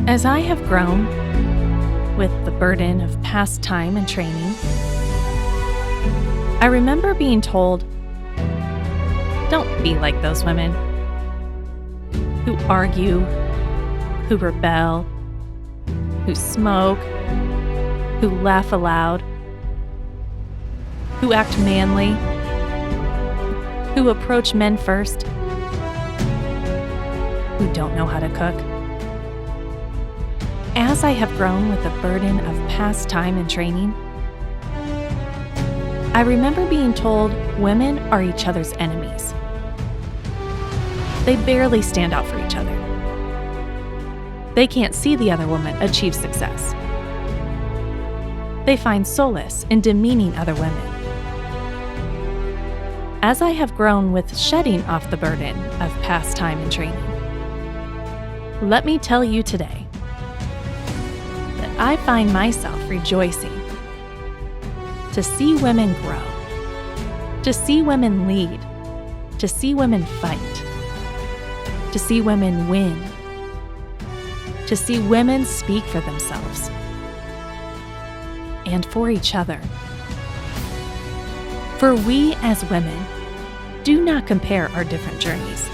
As I have grown with the burden of past time and training, I remember being told, don't be like those women who argue, who rebel, who smoke, who laugh aloud, who act manly, who approach men first, who don't know how to cook. As I have grown with the burden of past time and training, I remember being told women are each other's enemies. They barely stand out for each other. They can't see the other woman achieve success. They find solace in demeaning other women. As I have grown with shedding off the burden of past time and training, let me tell you today that I find myself rejoicing to see women grow, to see women lead, to see women fight, to see women win, to see women speak for themselves and for each other. For we as women do not compare our different journeys.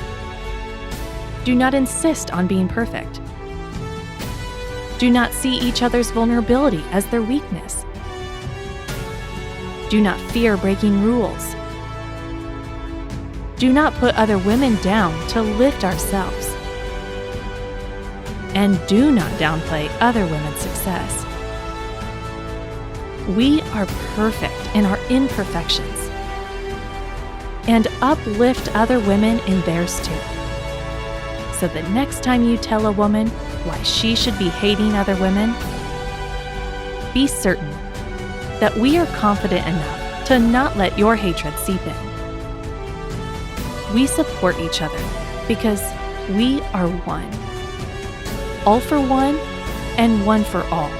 Do not insist on being perfect. Do not see each other's vulnerability as their weakness. Do not fear breaking rules. Do not put other women down to lift ourselves. And do not downplay other women's success. We are perfect in our imperfections, and uplift other women in theirs too. So the next time you tell a woman why she should be hating other women, be certain that we are confident enough to not let your hatred seep in. We support each other because we are one. All for one and one for all.